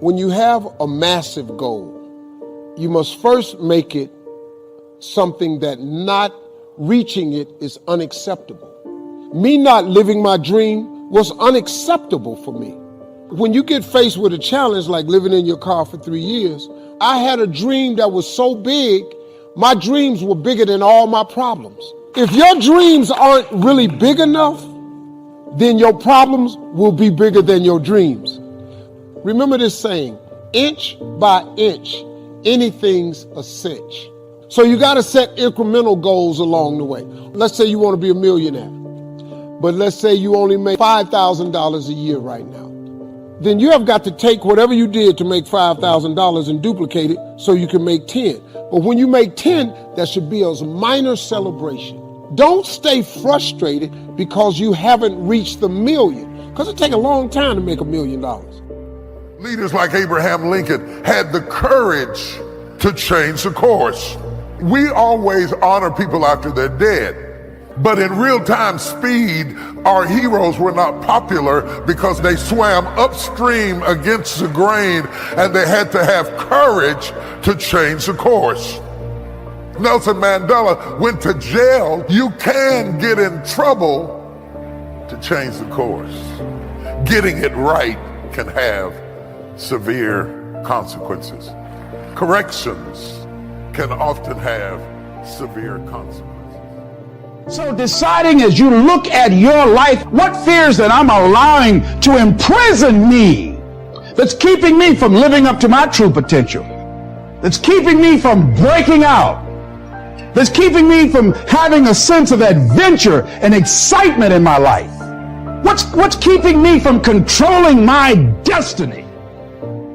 When you have a massive goal, you must first make it something that not reaching it is unacceptable. Me not living my dream was unacceptable for me. When you get faced with a challenge like living in your car for 3 years, I had a dream that was so big, my dreams were bigger than all my problems. If your dreams aren't really big enough, then your problems will be bigger than your dreams. Remember this saying, inch by inch, anything's a cinch. So you got to set incremental goals along the way. Let's say you want to be a millionaire, but let's say you only make $5,000 a year right now. Then you have got to take whatever you did to make $5,000 and duplicate it so you can make 10. But when you make 10, that should be a minor celebration. Don't stay frustrated because you haven't reached the million, because it takes a long time to make $1 million. Leaders like Abraham Lincoln had the courage to change the course. We always honor people after they're dead. But in real-time speed, our heroes were not popular because they swam upstream against the grain and they had to have courage to change the course. Nelson Mandela went to jail. You can get in trouble to change the course. Getting it right can have severe consequences. Corrections can often have severe consequences. So deciding as you look at your life, what fears that I'm allowing to imprison me, that's keeping me from living up to my true potential, that's keeping me from breaking out, that's keeping me from having a sense of adventure and excitement in my life. What's keeping me from controlling my destiny?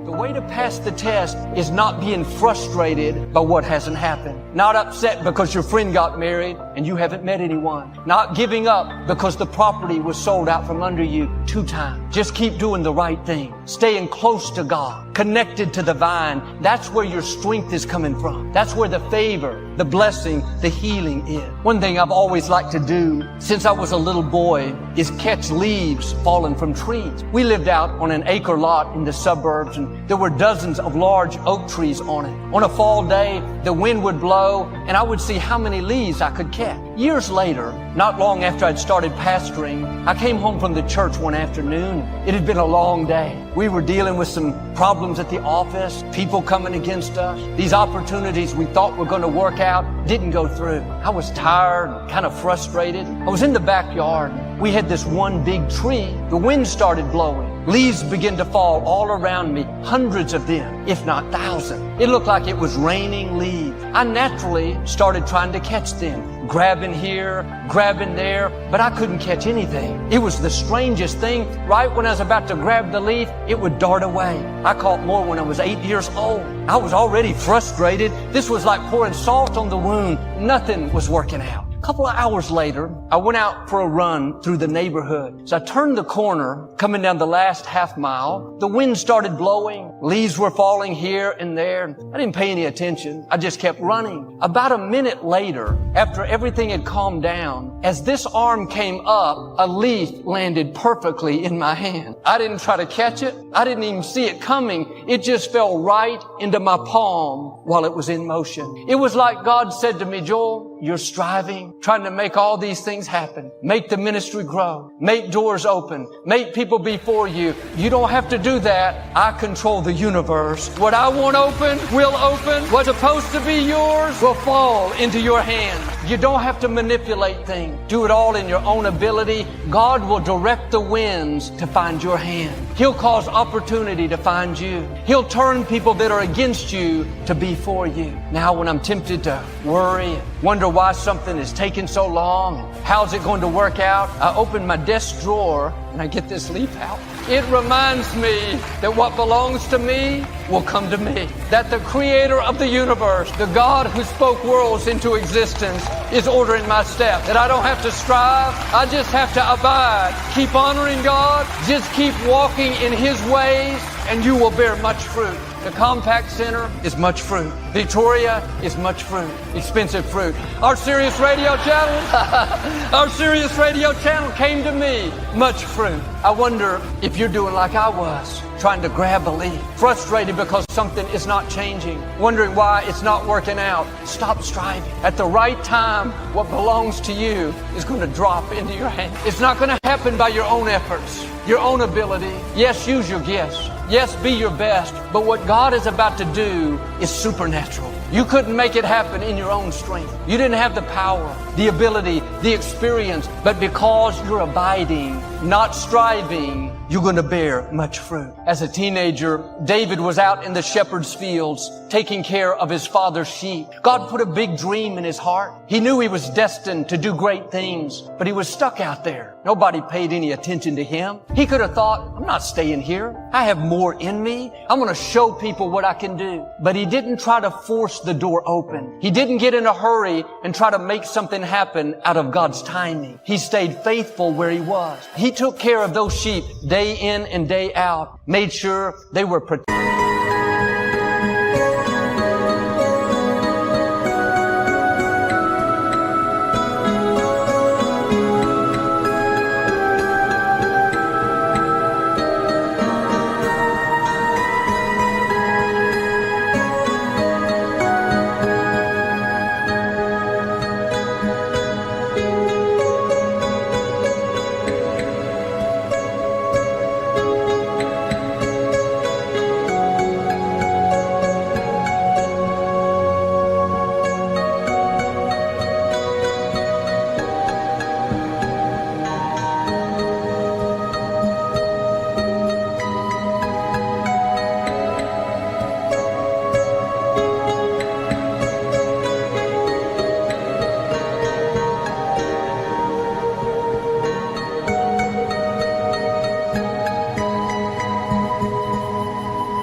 The way to pass the test is not being frustrated by what hasn't happened. Not upset because your friend got married and you haven't met anyone. Not giving up because the property was sold out from under you 2 times. Just keep doing the right thing. Staying close to God, connected to the vine. That's where your strength is coming from. That's where the favor, the blessing, the healing is. One thing I've always liked to do since I was a little boy is catch leaves falling from trees. We lived out on an acre lot in the suburbs, and there were dozens of large oak trees on it. On a fall day, the wind would blow and I would see how many leaves I could catch. Years later, not long after I'd started pastoring, I came home from the church one afternoon. It had been a long day. We were dealing with some problems at the office, people coming against us. These opportunities we thought were going to work out didn't go through. I was tired, kind of frustrated. I was in the backyard. We had this one big tree. The wind started blowing. Leaves began to fall all around me, hundreds of them, if not thousands. It looked like it was raining leaves. I naturally started trying to catch them, grabbing here, grabbing there, but I couldn't catch anything. It was the strangest thing. Right when I was about to grab the leaf, it would dart away. I caught more when I was 8 years old. I was already frustrated. This was like pouring salt on the wound. Nothing was working out. A couple of hours later, I went out for a run through the neighborhood. As I turned the corner, coming down the last half mile, the wind started blowing. Leaves were falling here and there. I didn't pay any attention. I just kept running. About a minute later, after everything had calmed down, as this arm came up, a leaf landed perfectly in my hand. I didn't try to catch it. I didn't even see it coming. It just fell right into my palm while it was in motion. It was like God said to me, Joel, you're striving, trying to make all these things happen. Make the ministry grow. Make doors open. Make people before you. You don't have to do that. I control the universe. What I want open will open. What's supposed to be yours will fall into your hand. You don't have to manipulate things. Do it all in your own ability. God will direct the winds to find your hand. He'll cause opportunity to find you. He'll turn people that are against you to be for you. Now, when I'm tempted to worry, wonder why something is taking so long, how's it going to work out, I open my desk drawer and I get this leaf out. It reminds me that what belongs to me will come to me. That the creator of the universe, the God who spoke worlds into existence, is ordering my steps. That I don't have to strive. I just have to abide. Keep honoring God. Just keep walking in His ways and you will bear much fruit. The Compact Center is much fruit. Victoria is much fruit. Expensive fruit. Our Sirius Radio channel, our Sirius Radio channel came to me, much fruit. I wonder if you're doing like I was, trying to grab a lead, frustrated because something is not changing, wondering why it's not working out. Stop striving. At the right time, what belongs to you is going to drop into your hand. It's not going to happen by your own efforts, your own ability. Yes, use your gifts. Yes, be your best. But what God is about to do is supernatural. You couldn't make it happen in your own strength. You didn't have the power, the ability, the experience. But because you're abiding, not striving, you're going to bear much fruit. As a teenager, David was out in the shepherd's fields taking care of his father's sheep. God put a big dream in his heart. He knew he was destined to do great things, but he was stuck out there. Nobody paid any attention to him. He could have thought, I'm not staying here. I have more in me. I'm going to show people what I can do. But he didn't try to force the door open. He didn't get in a hurry and try to make something happen out of God's timing. He stayed faithful where he was. He took care of those sheep day in and day out, made sure they were protected.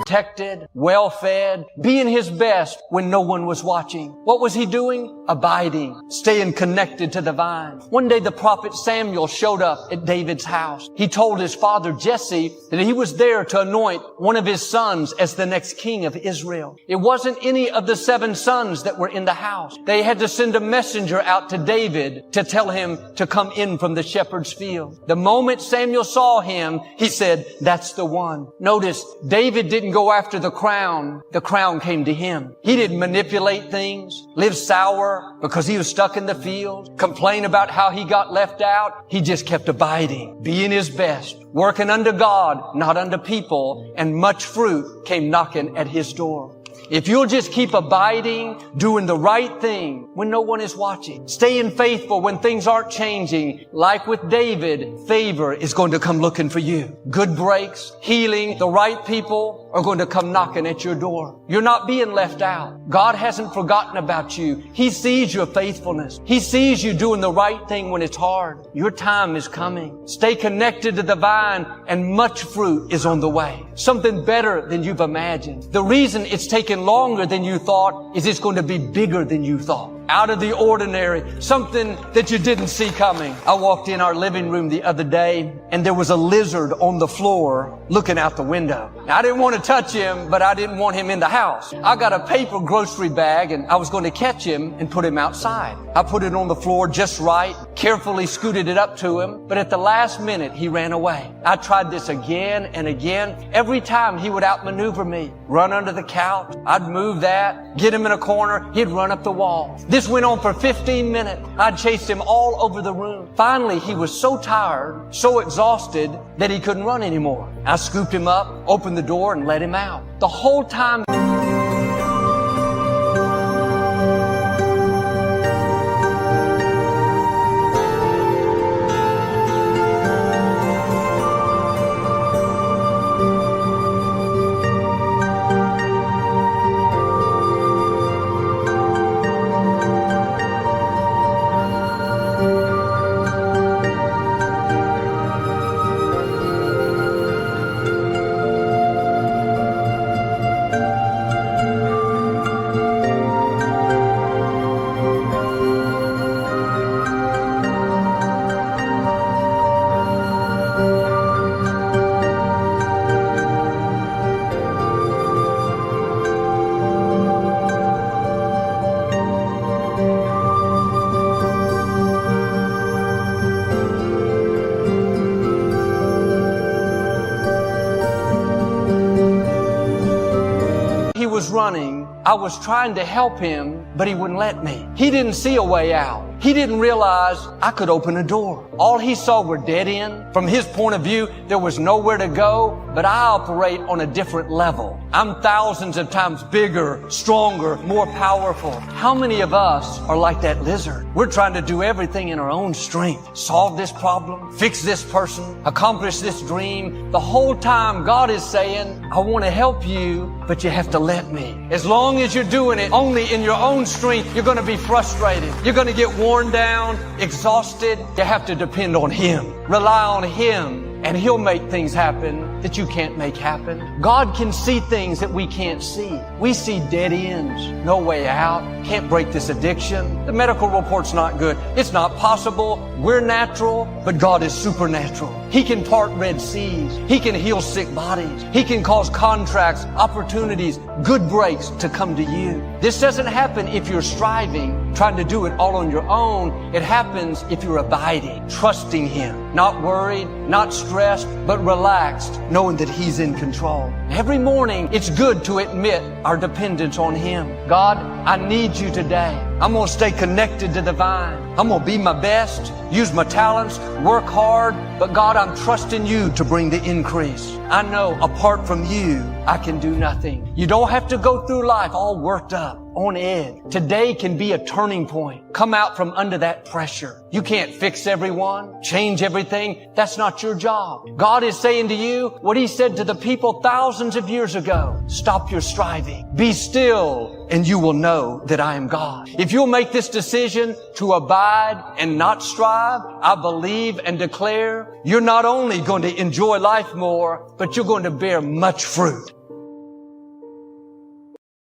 Protected, well-fed, being his best when no one was watching. What was he doing? Abiding, staying connected to the vine. One day the prophet Samuel showed up at David's house. He told his father Jesse that he was there to anoint one of his sons as the next king of Israel. It wasn't any of the 7 sons that were in the house. They had to send a messenger out to David to tell him to come in from the shepherd's field. The moment Samuel saw him, he said, that's the one. Notice, David didn't go after the crown came to him. He didn't manipulate things, live sour because he was stuck in the field, complain about how he got left out. He just kept abiding, being his best, working under God, not under people, and much fruit came knocking at his door. If you'll just keep abiding, doing the right thing when no one is watching, staying faithful when things aren't changing, like with David, favor is going to come looking for you. Good breaks, healing, the right people are going to come knocking at your door. You're not being left out. God hasn't forgotten about you. He sees your faithfulness. He sees you doing the right thing when it's hard. Your time is coming. Stay connected to the vine and much fruit is on the way. Something better than you've imagined. The reason it's taken longer than you thought is it's going to be bigger than you thought. Out of the ordinary, something that you didn't see coming. I walked in our living room the other day and there was a lizard on the floor looking out the window. Now, I didn't want to touch him, but I didn't want him in the house. I got a paper grocery bag and I was going to catch him and put him outside. I put it on the floor just right, carefully scooted it up to him, but at the last minute he ran away. I tried this again and again. Every time he would outmaneuver me, run under the couch. I'd move that, get him in a corner, he'd run up the wall. This went on for 15 minutes. I chased him all over the room. Finally, he was so tired, so exhausted that he couldn't run anymore. I scooped him up, opened the door, and let him out. The whole time was running, I was trying to help him, but he wouldn't let me. He didn't see a way out. He didn't realize I could open a door. All he saw were dead end. From his point of view, there was nowhere to go, but I operate on a different level. I'm thousands of times bigger, stronger, more powerful. How many of us are like that lizard? We're trying to do everything in our own strength. Solve this problem, fix this person, accomplish this dream. The whole time God is saying, I want to help you, but you have to let me. As long as you're doing it only in your own strength, you're going to be frustrated. You're going to get worn down, exhausted. You have to depend on Him. Rely on Him. And He'll make things happen that you can't make happen. God can see things that we can't see. We see dead ends, no way out, can't break this addiction. The medical report's not good. It's not possible. We're natural, but God is supernatural. He can part Red Seas. He can heal sick bodies. He can cause contracts, opportunities, good breaks to come to you. This doesn't happen if you're striving, trying to do it all on your own. It happens if you're abiding, trusting Him, not worried, not stressed, but relaxed, knowing that He's in control. Every morning, it's good to admit our dependence on Him. God, I need you today. I'm going to stay connected to the vine. I'm going to be my best, use my talents, work hard, but God, I'm trusting you to bring the increase. I know apart from you, I can do nothing. You don't have to go through life all worked up, on edge. Today can be a turning point. Come out from under that pressure. You can't fix everyone, change everything. That's not your job. God is saying to you what He said to the people thousands of years ago. Stop your striving. Be still, and you will know that I am God. If you'll make this decision to abide and not strive, I believe and declare you're not only going to enjoy life more, but you're going to bear much fruit.